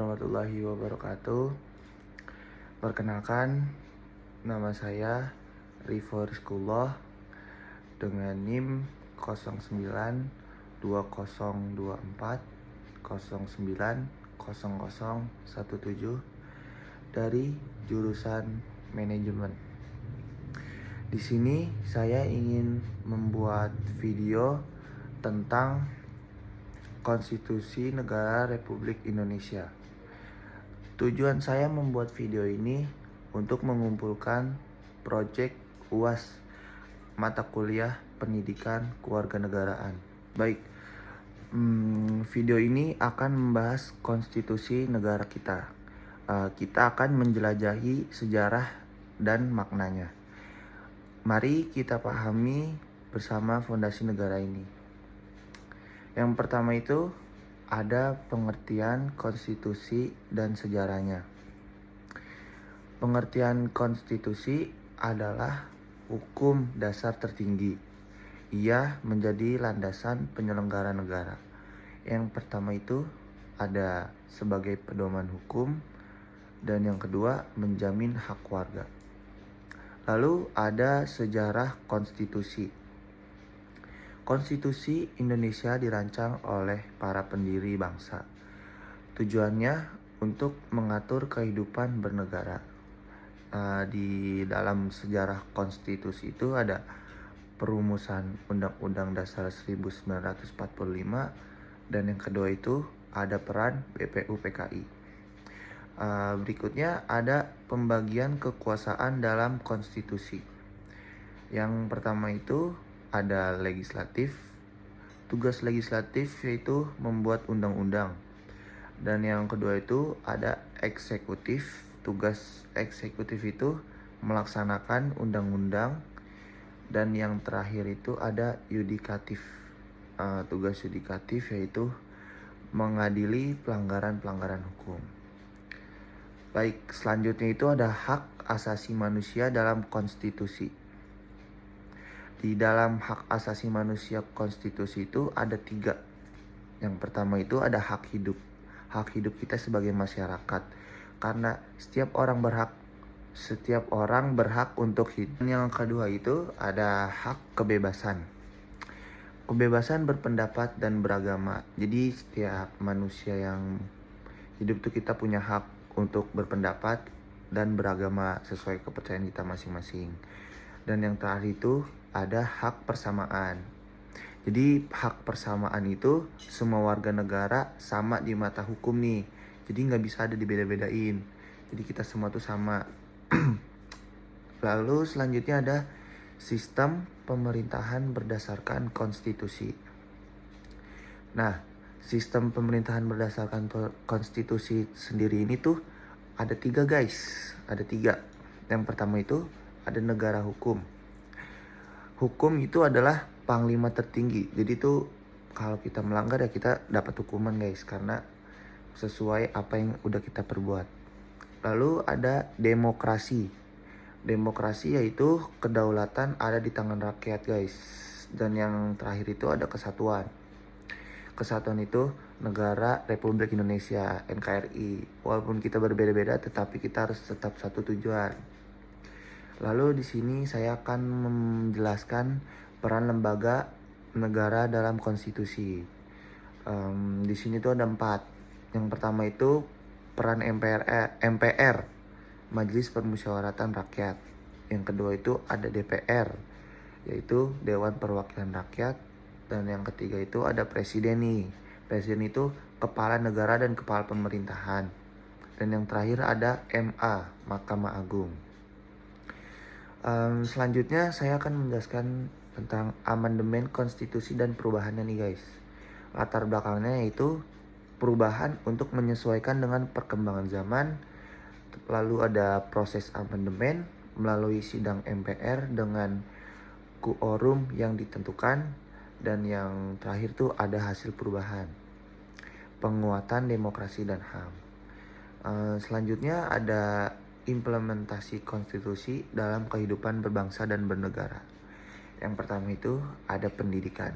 warahmatullahi wabarakatuh. Perkenalkan, nama saya Rivo Rizkullah dengan NIM 092024090017 dari jurusan manajemen. Di sini saya ingin membuat video tentang Konstitusi Negara Republik Indonesia. Tujuan saya membuat video ini untuk mengumpulkan proyek UAS mata kuliah pendidikan kewarganegaraan. Baik, video ini akan membahas konstitusi negara kita. Kita akan menjelajahi sejarah dan maknanya. Mari kita pahami bersama fondasi negara ini. Yang pertama itu ada pengertian konstitusi dan sejarahnya. Pengertian konstitusi adalah hukum dasar tertinggi. Ia menjadi landasan penyelenggara negara. Yang pertama itu ada sebagai pedoman hukum, dan yang kedua menjamin hak warga. Lalu ada sejarah konstitusi. Konstitusi Indonesia dirancang oleh para pendiri bangsa. Tujuannya untuk mengatur kehidupan bernegara. Di dalam sejarah konstitusi itu ada perumusan Undang-Undang Dasar 1945, dan yang kedua itu ada peran BPUPKI. Berikutnya ada pembagian kekuasaan dalam konstitusi. Yang pertama itu ada legislatif. Tugas legislatif yaitu membuat undang-undang. Dan yang kedua itu ada eksekutif. Tugas eksekutif itu melaksanakan undang-undang. Dan yang terakhir itu ada yudikatif. Tugas yudikatif yaitu mengadili pelanggaran-pelanggaran hukum. Baik, selanjutnya itu ada hak asasi manusia dalam konstitusi. Di dalam hak asasi manusia konstitusi itu ada 3. Yang pertama itu ada hak hidup. Hak hidup kita sebagai masyarakat. Karena setiap orang berhak untuk hidup. Yang kedua itu ada hak kebebasan. Kebebasan berpendapat dan beragama. Jadi setiap manusia yang hidup itu kita punya hak untuk berpendapat dan beragama sesuai kepercayaan kita masing-masing. Dan yang terakhir itu ada hak persamaan. Jadi hak persamaan itu semua warga negara sama di mata hukum nih. Jadi nggak bisa ada dibeda-bedain. Jadi kita semua tuh sama. Lalu selanjutnya ada sistem pemerintahan berdasarkan konstitusi. Nah, sistem pemerintahan berdasarkan konstitusi sendiri ini tuh ada 3 guys. Ada 3. Yang pertama itu ada negara hukum. Hukum itu adalah panglima tertinggi. Jadi tuh kalau kita melanggar ya kita dapat hukuman guys, karena sesuai apa yang udah kita perbuat. Lalu ada demokrasi. Demokrasi yaitu kedaulatan ada di tangan rakyat guys. Dan yang terakhir itu ada kesatuan. Kesatuan itu negara Republik Indonesia, NKRI. Walaupun kita berbeda-beda, tetapi kita harus tetap satu tujuan. Lalu di sini saya akan menjelaskan peran lembaga negara dalam konstitusi. Di sini tuh ada 4. Yang pertama itu peran MPR, Majelis Permusyawaratan Rakyat. Yang kedua itu ada DPR, yaitu Dewan Perwakilan Rakyat. Dan yang ketiga itu ada presiden nih. Presiden itu kepala negara dan kepala pemerintahan. Dan yang terakhir ada MA, Mahkamah Agung. Selanjutnya saya akan menjelaskan tentang amandemen konstitusi dan perubahannya nih guys. Latar belakangnya yaitu perubahan untuk menyesuaikan dengan perkembangan zaman. Lalu ada proses amandemen melalui sidang MPR dengan quorum yang ditentukan. Dan yang terakhir tuh ada hasil perubahan, penguatan demokrasi dan HAM. Selanjutnya ada implementasi konstitusi dalam kehidupan berbangsa dan bernegara. Yang pertama itu ada pendidikan.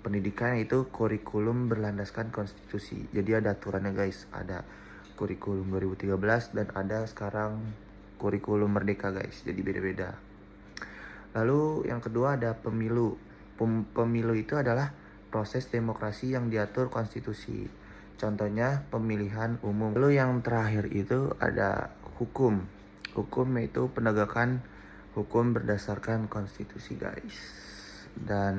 Pendidikan itu kurikulum berlandaskan konstitusi. Jadi ada aturannya guys, ada kurikulum 2013 dan ada sekarang kurikulum Merdeka guys, jadi beda-beda. Lalu yang kedua ada pemilu. Pemilu itu adalah proses demokrasi yang diatur konstitusi. Contohnya pemilihan umum. Lalu yang terakhir itu ada hukum. Hukum yaitu penegakan hukum berdasarkan konstitusi guys. Dan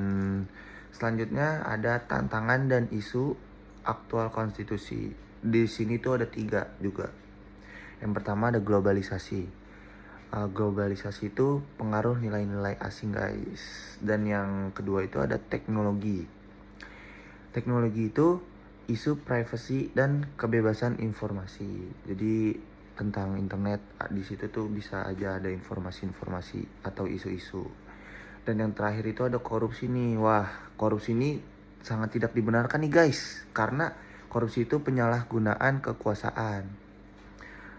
selanjutnya ada tantangan dan isu aktual konstitusi. Di sini tuh ada 3 juga. Yang pertama ada globalisasi. Globalisasi itu pengaruh nilai-nilai asing guys. Dan yang kedua itu ada teknologi. Teknologi itu isu privasi dan kebebasan informasi. Jadi tentang internet di situ tuh bisa aja ada informasi-informasi atau isu-isu. Dan yang terakhir itu ada korupsi nih. Wah, korupsi ini sangat tidak dibenarkan nih guys, karena korupsi itu penyalahgunaan kekuasaan.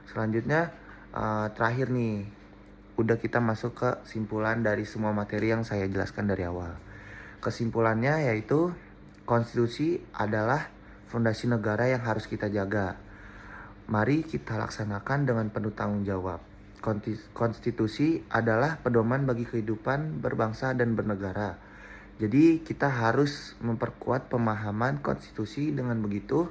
Selanjutnya terakhir nih, udah kita masuk ke kesimpulan dari semua materi yang saya jelaskan dari awal. Kesimpulannya yaitu konstitusi adalah fondasi negara yang harus kita jaga. Mari kita laksanakan dengan penuh tanggung jawab. Konstitusi adalah pedoman bagi kehidupan berbangsa dan bernegara. Jadi kita harus memperkuat pemahaman konstitusi, dengan begitu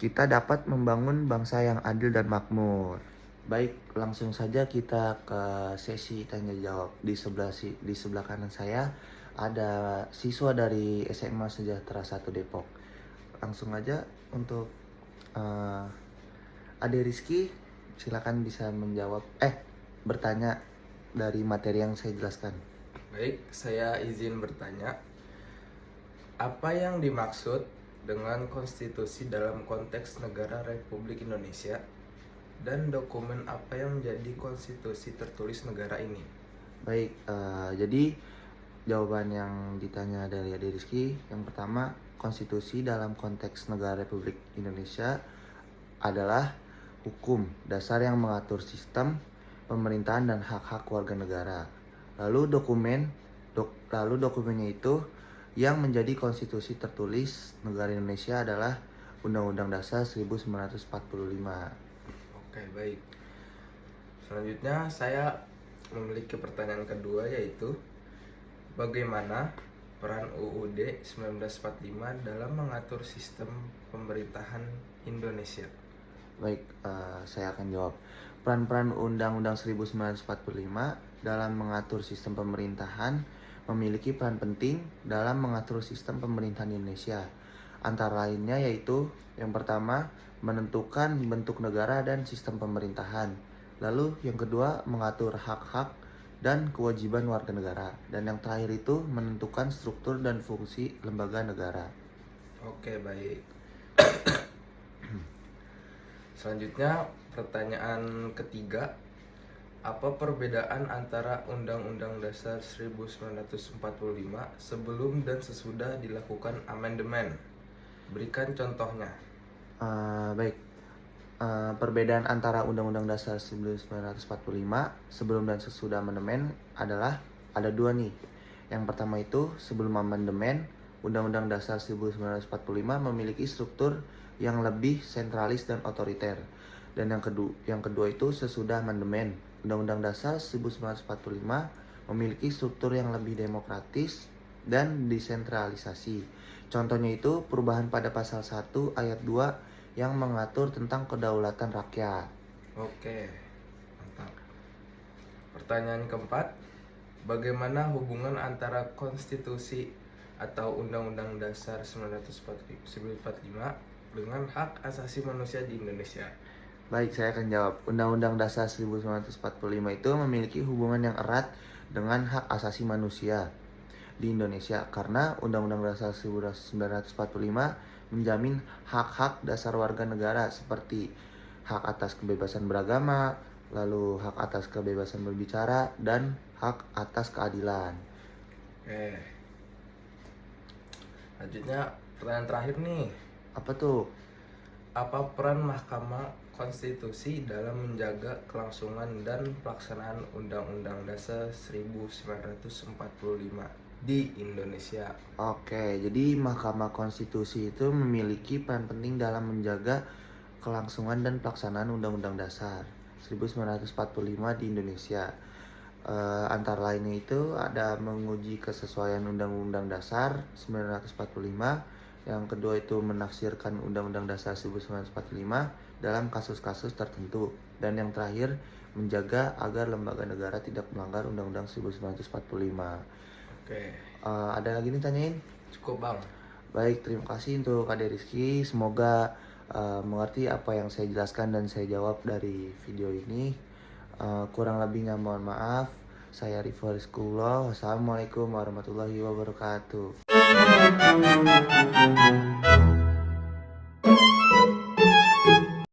kita dapat membangun bangsa yang adil dan makmur. Baik, langsung saja kita ke sesi tanya jawab. Di sebelah kanan saya ada siswa dari SMA Sejahtera 1 Depok. Langsung aja untuk Ade Rizky, silakan bisa bertanya dari materi yang saya jelaskan. Baik, saya izin bertanya. Apa yang dimaksud dengan konstitusi dalam konteks negara Republik Indonesia? Dan dokumen apa yang menjadi konstitusi tertulis negara ini? Baik, jadi jawaban yang ditanya dari Ade Rizky, yang pertama, konstitusi dalam konteks negara Republik Indonesia adalah hukum dasar yang mengatur sistem pemerintahan dan hak-hak warga negara. Lalu dokumennya itu yang menjadi konstitusi tertulis negara Indonesia adalah Undang-Undang Dasar 1945. Oke, baik. Selanjutnya saya memiliki pertanyaan kedua, yaitu bagaimana peran UUD 1945 dalam mengatur sistem pemerintahan Indonesia? Baik, saya akan jawab. Peran-peran Undang-Undang 1945 dalam mengatur sistem pemerintahan memiliki peran penting dalam mengatur sistem pemerintahan Indonesia. Antara lainnya yaitu yang pertama, menentukan bentuk negara dan sistem pemerintahan. Lalu yang kedua, mengatur hak-hak dan kewajiban warga negara. Dan yang terakhir itu menentukan struktur dan fungsi lembaga negara. Oke, baik. Selanjutnya pertanyaan ketiga, apa perbedaan antara Undang-Undang Dasar 1945 sebelum dan sesudah dilakukan amandemen? Berikan contohnya. Baik, perbedaan antara Undang-Undang Dasar 1945 sebelum dan sesudah amandemen adalah ada 2 nih. Yang pertama itu sebelum amandemen, Undang-Undang Dasar 1945 memiliki struktur yang lebih sentralis dan otoriter. Dan yang kedua itu sesudah amandemen, Undang-Undang Dasar 1945 memiliki struktur yang lebih demokratis dan desentralisasi. Contohnya itu perubahan pada pasal 1 ayat 2 yang mengatur tentang kedaulatan rakyat. Oke, mantap. Pertanyaan keempat, bagaimana hubungan antara konstitusi atau Undang-Undang Dasar 1945 dengan hak asasi manusia di Indonesia? Baik, saya akan jawab. Undang-Undang Dasar 1945 itu memiliki hubungan yang erat dengan hak asasi manusia di Indonesia, karena Undang-Undang Dasar 1945 menjamin hak-hak dasar warga negara seperti hak atas kebebasan beragama, lalu hak atas kebebasan berbicara, dan hak atas keadilan. Oke. Selanjutnya pertanyaan terakhir nih. Apa tuh? Apa peran Mahkamah Konstitusi dalam menjaga kelangsungan dan pelaksanaan Undang-Undang Dasar 1945 di Indonesia? Oke, jadi Mahkamah Konstitusi itu memiliki peran penting dalam menjaga kelangsungan dan pelaksanaan Undang-Undang Dasar 1945 di Indonesia. Antara lainnya itu ada menguji kesesuaian Undang-Undang Dasar 1945, yang kedua itu menafsirkan Undang-Undang Dasar 1945 dalam kasus-kasus tertentu, dan yang terakhir menjaga agar lembaga negara tidak melanggar Undang-Undang 1945. Oke, Ada lagi nih tanyain? cukup Bang. Baik, terima kasih untuk Ade Rizky. Semoga mengerti apa yang saya jelaskan dan saya jawab dari video ini. Kurang lebihnya mohon maaf. Saya Rifo Rizkullah. Wassalamualaikum warahmatullahi wabarakatuh.